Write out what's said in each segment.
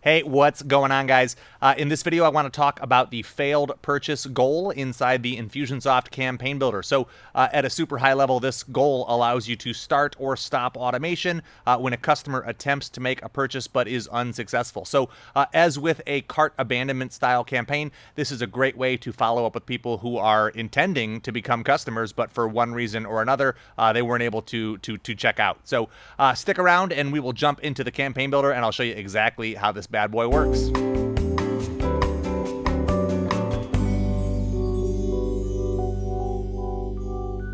Hey, what's going on, guys? In this video, I want to talk about the failed purchase goal inside the Infusionsoft campaign builder. So at a super high level, this goal allows you to start or stop automation when a customer attempts to make a purchase but is unsuccessful. So as with a cart abandonment style campaign, this is a great way to follow up with people who are intending to become customers, but for one reason or another, they weren't able to check out. So stick around and we will jump into the campaign builder and I'll show you exactly how this bad boy works.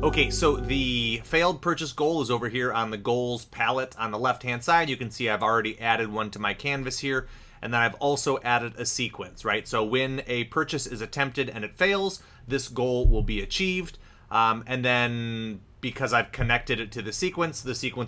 Okay, so the failed purchase goal is over here on the goals palette on the left-hand side. You can see I've already added one to my canvas here, and then I've also added a sequence, right? So when a purchase is attempted and it fails, this goal will be achieved, and then because I've connected it to the sequence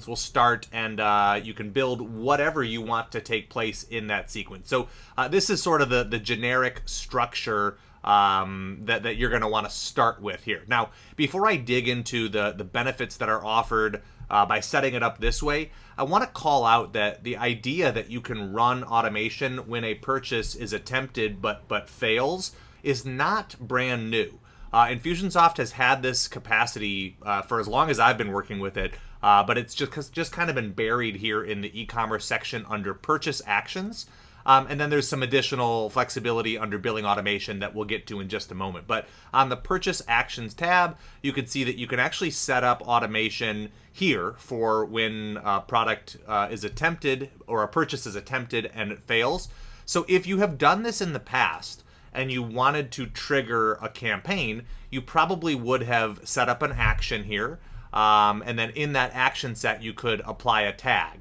will start and you can build whatever you want to take place in that sequence. So this is sort of the generic structure that you're going to want to start with here. Now, before I dig into the benefits that are offered by setting it up this way, I want to call out that the idea that you can run automation when a purchase is attempted but fails is not brand new. Infusionsoft has had this capacity for as long as I've been working with it, but it's just kind of been buried here in the e-commerce section under purchase actions. And then there's some additional flexibility under billing automation that we'll get to in just a moment. But on the purchase actions tab, you can see that you can actually set up automation here for when a product is attempted or a purchase is attempted and it fails. So if you have done this in the past, and you wanted to trigger a campaign, you probably would have set up an action here. And then in that action set, you could apply a tag.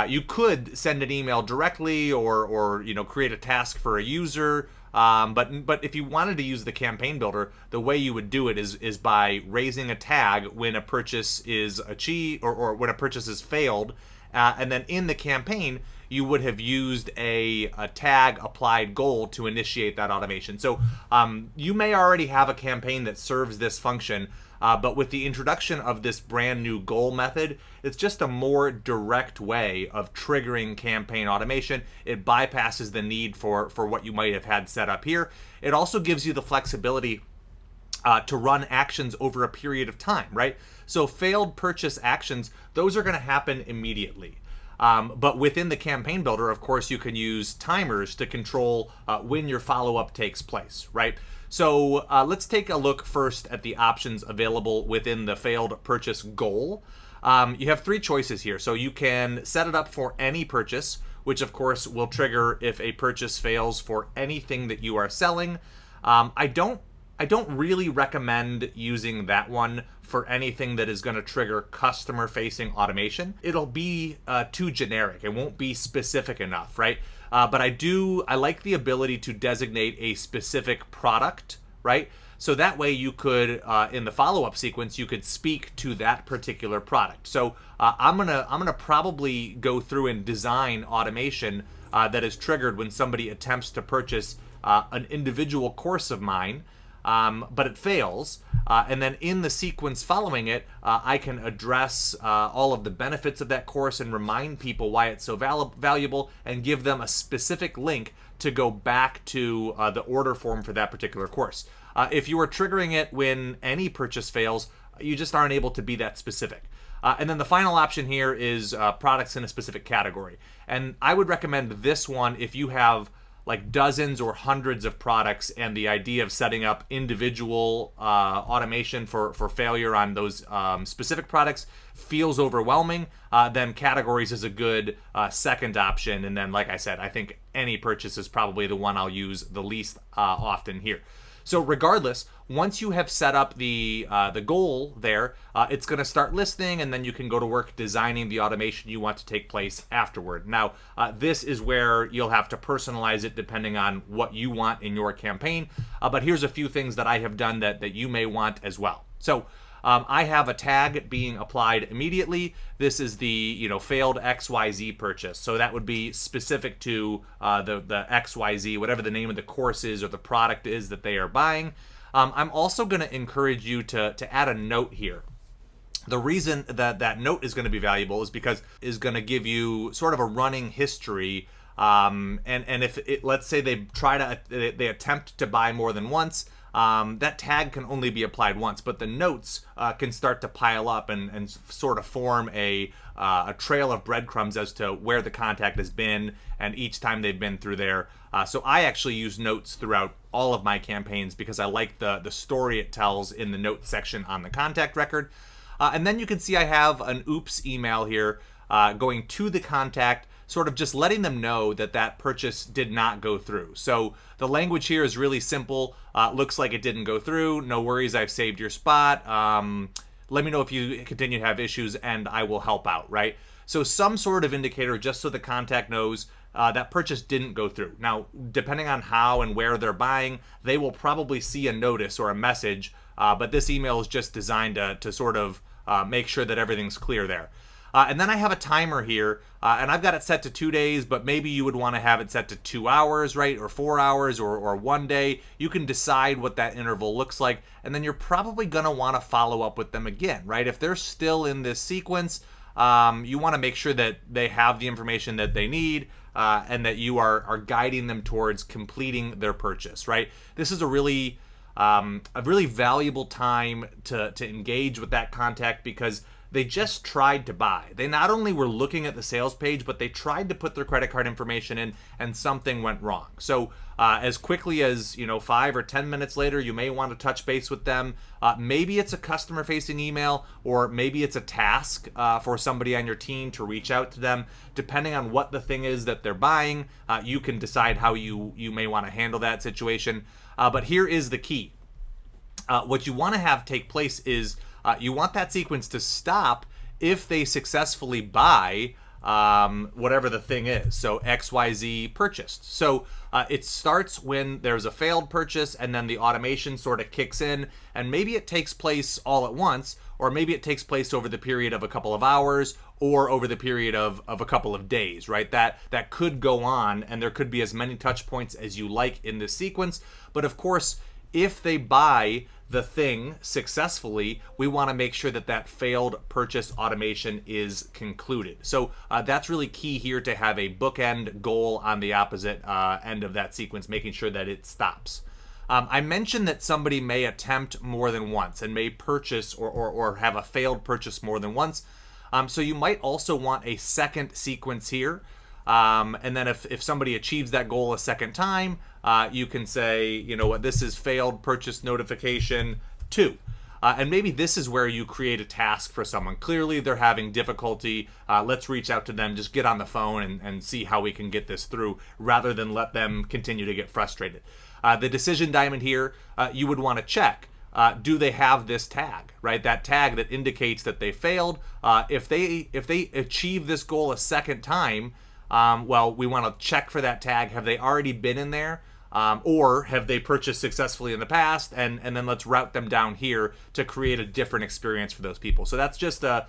You could send an email directly or create a task for a user. But if you wanted to use the campaign builder, the way you would do it is by raising a tag when a purchase is achieved or when a purchase is failed. And then in the campaign, you would have used a tag applied goal to initiate that automation. So you may already have a campaign that serves this function, but with the introduction of this brand new goal method, it's just a more direct way of triggering campaign automation. It bypasses the need for what you might have had set up here. It also gives you the flexibility to run actions over a period of time, right? So failed purchase actions, those are going to happen immediately. But within the campaign builder, of course, you can use timers to control when your follow-up takes place, right? So let's take a look first at the options available within the failed purchase goal. You have three choices here. So you can set it up for any purchase, which of course will trigger if a purchase fails for anything that you are selling. I don't really recommend using that one for anything that is going to trigger customer-facing automation. It'll be too generic. It won't be specific enough, right? But I like the ability to designate a specific product, right? So that way you could, in the follow-up sequence, you could speak to that particular product. So I'm gonna probably go through and design automation that is triggered when somebody attempts to purchase an individual course of mine. But it fails, and then in the sequence following it, I can address all of the benefits of that course and remind people why it's so valuable and give them a specific link to go back to the order form for that particular course. If you are triggering it when any purchase fails, you just aren't able to be that specific. And then the final option here is products in a specific category. And I would recommend this one if you have like dozens or hundreds of products and the idea of setting up individual automation for failure on those specific products feels overwhelming, then categories is a good second option. And then, like I said, I think any purchase is probably the one I'll use the least often here. So regardless, once you have set up the goal there, it's going to start listening, and then you can go to work designing the automation you want to take place afterward. Now, this is where you'll have to personalize it depending on what you want in your campaign. But here's a few things that I have done that you may want as well. So I have a tag being applied immediately. This is the failed XYZ purchase. So that would be specific to the XYZ, whatever the name of the course is or the product is that they are buying. I'm also going to encourage you to add a note here. The reason that that note is going to be valuable is because it's going to give you sort of a running history And if let's say they attempt to buy more than once, that tag can only be applied once, but the notes can start to pile up and sort of form a trail of breadcrumbs as to where the contact has been and each time they've been through there. So I actually use notes throughout all of my campaigns because I like the story it tells in the notes section on the contact record. And then you can see I have an oops email here going to the contact, sort of just letting them know that that purchase did not go through. So the language here is really simple. Looks like it didn't go through. No worries, I've saved your spot. Let me know if you continue to have issues and I will help out, right? So some sort of indicator just so the contact knows that purchase didn't go through. Now, depending on how and where they're buying, they will probably see a notice or a message, but this email is just designed to sort of make sure that everything's clear there. And then I have a timer here, and I've got it set to 2 days, but maybe you would want to have it set to 2 hours, right? Or 4 hours or 1 day. You can decide what that interval looks like, and then you're probably going to want to follow up with them again, right? If they're still in this sequence, you want to make sure that they have the information that they need, and that you are guiding them towards completing their purchase, right? This is a really valuable time to engage with that contact because they just tried to buy. They not only were looking at the sales page, but they tried to put their credit card information in and something went wrong. So as quickly as 5 or 10 minutes later, you may want to touch base with them. Maybe it's a customer facing email, or maybe it's a task for somebody on your team to reach out to them. Depending on what the thing is that they're buying, you can decide how you may want to handle that situation. But here is the key. What you want to have take place is you want that sequence to stop if they successfully buy whatever the thing is. So XYZ purchased. So it starts when there's a failed purchase and then the automation sort of kicks in, and maybe it takes place all at once, or maybe it takes place over the period of a couple of hours or over the period of a couple of days, right? That could go on, and there could be as many touch points as you like in this sequence. But of course, if they buy the thing successfully, we want to make sure that that failed purchase automation is concluded. So that's really key here, to have a bookend goal on the opposite end of that sequence, making sure that it stops. I mentioned that somebody may attempt more than once and may purchase or have a failed purchase more than once. So you might also want a second sequence here. And then if somebody achieves that goal a second time, you can say, this is failed purchase notification 2. And maybe this is where you create a task for someone. Clearly they're having difficulty. Let's reach out to them, just get on the phone and see how we can get this through, rather than let them continue to get frustrated. The decision diamond here, you would want to check. Do they have this tag, right? That tag that indicates that they failed. If they achieve this goal a second time, we want to check for that tag. Have they already been in there? Or have they purchased successfully in the past? And then let's route them down here to create a different experience for those people. So that's just an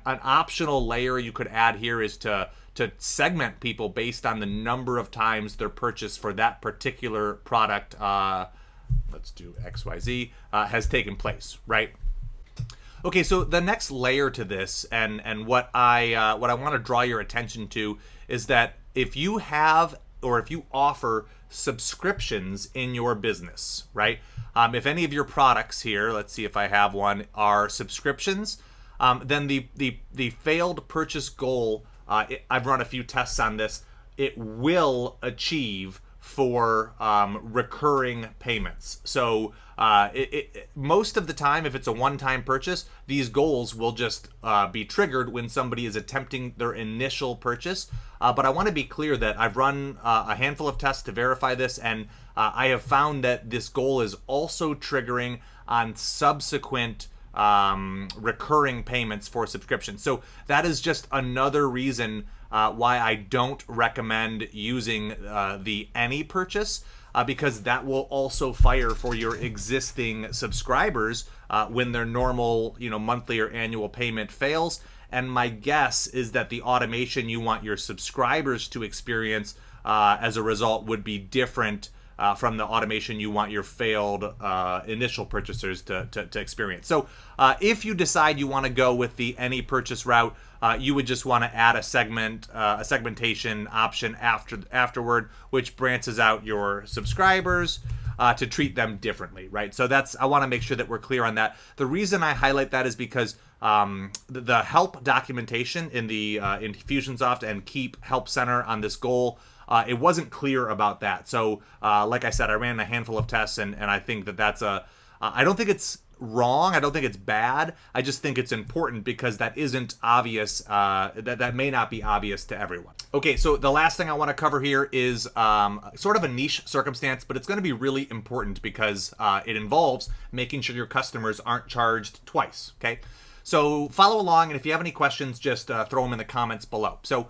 optional layer you could add here, is to segment people based on the number of times their purchase for that particular product, let's do XYZ, has taken place, right? Okay, so the next layer to this, and what I want to draw your attention to, is that if you have, or if you offer subscriptions in your business, right? If any of your products here, let's see if I have one, are subscriptions, then the failed purchase goal, I've run a few tests on this, it will achieve for recurring payments. So most of the time, if it's a one-time purchase, these goals will just be triggered when somebody is attempting their initial purchase. But I want to be clear that I've run a handful of tests to verify this, and I have found that this goal is also triggering on subsequent recurring payments for subscription. So that is just another reason why I don't recommend using the any purchase, because that will also fire for your existing subscribers when their normal, monthly or annual payment fails. And my guess is that the automation you want your subscribers to experience as a result would be different from the automation you want your failed initial purchasers to experience. So if you decide you want to go with the any purchase route, you would just want to add a segmentation option afterward, which branches out your subscribers to treat them differently, right? So I want to make sure that we're clear on that. The reason I highlight that is because the help documentation in the Infusionsoft and Keap Help Center on this goal, it wasn't clear about that. So like I said, I ran a handful of tests, and I think that's I don't think it's wrong. I don't think it's bad. I just think it's important because that isn't obvious. That may not be obvious to everyone. Okay, so the last thing I want to cover here is sort of a niche circumstance, but it's going to be really important because it involves making sure your customers aren't charged twice. Okay, so follow along, and if you have any questions, just throw them in the comments below. So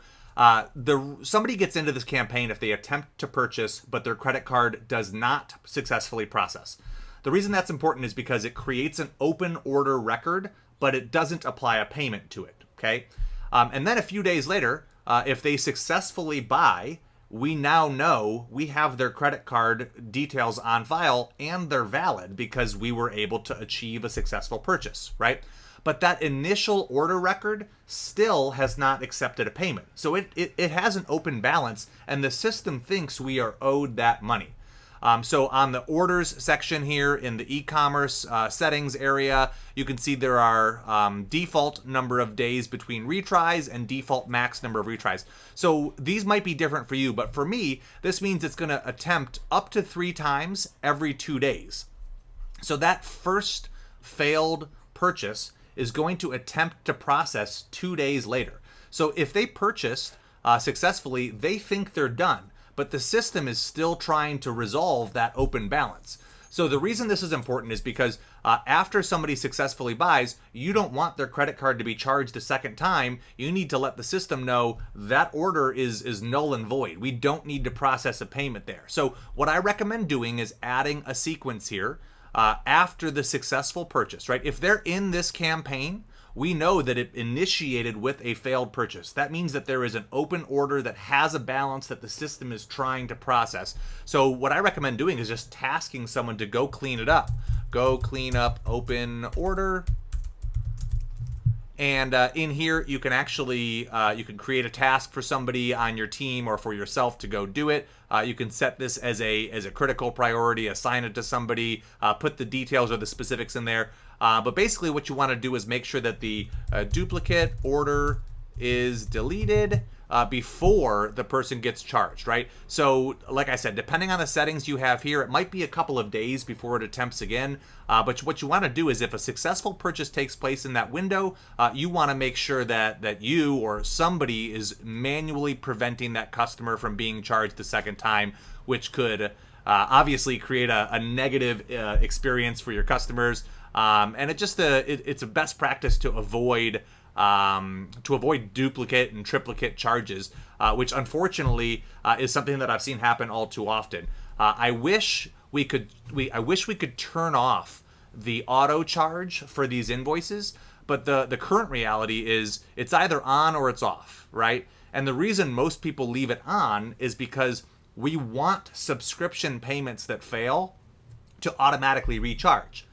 somebody gets into this campaign if they attempt to purchase, but their credit card does not successfully process. The reason that's important is because it creates an open order record, but it doesn't apply a payment to it, okay? And then a few days later, if they successfully buy, we now know we have their credit card details on file and they're valid because we were able to achieve a successful purchase, right? But that initial order record still has not accepted a payment. So it has an open balance, and the system thinks we are owed that money. So on the orders section here in the e-commerce settings area, you can see there are default number of days between retries and default max number of retries. So these might be different for you, but for me, this means it's going to attempt up to 3 times every 2 days. So that first failed purchase is going to attempt to process 2 days later. So if they purchased successfully, they think they're done, but the system is still trying to resolve that open balance. So the reason this is important is because after somebody successfully buys, you don't want their credit card to be charged a second time. You need to let the system know that order is null and void. We don't need to process a payment there. So what I recommend doing is adding a sequence here after the successful purchase, right? If they're in this campaign, we know that it initiated with a failed purchase. That means that there is an open order that has a balance that the system is trying to process. So what I recommend doing is just tasking someone to go clean it up. Go clean up open order. And in here, you can actually you can create a task for somebody on your team or for yourself to go do it. You can set this as a critical priority, assign it to somebody, put the details or the specifics in there. But basically what you want to do is make sure that the duplicate order is deleted before the person gets charged, right? So like I said, depending on the settings you have here, it might be a couple of days before it attempts again. But what you want to do is if a successful purchase takes place in that window, you want to make sure that you or somebody is manually preventing that customer from being charged the second time, which could obviously create a negative experience for your customers. And it's a best practice to avoid duplicate and triplicate charges, which unfortunately is something that I've seen happen all too often. I wish we could turn off the auto charge for these invoices, but the current reality is it's either on or it's off, right? And the reason most people leave it on is because we want subscription payments that fail to automatically recharge.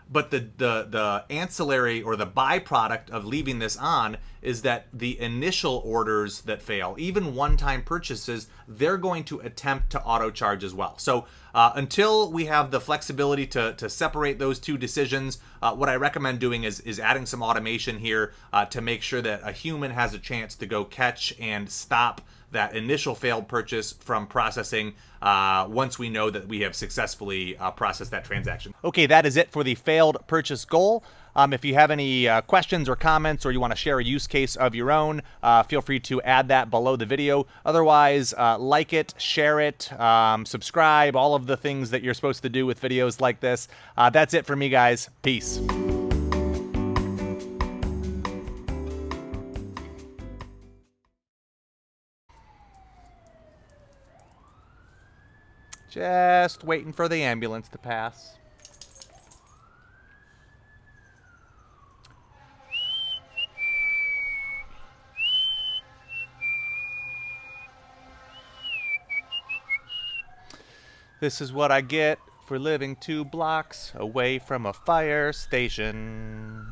But the ancillary or the byproduct of leaving this on is that the initial orders that fail, even one-time purchases, they're going to attempt to auto charge as well. So until we have the flexibility to separate those two decisions, what I recommend doing is adding some automation here to make sure that a human has a chance to go catch and stop that initial failed purchase from processing once we know that we have successfully processed that transaction. Okay, that is it for the failed purchase goal. If you have any questions or comments, or you want to share a use case of your own, feel free to add that below the video. Otherwise, like it, share it, subscribe, all of the things that you're supposed to do with videos like this. That's it for me, guys. Peace. Just waiting for the ambulance to pass. This is what I get for living 2 blocks away from a fire station.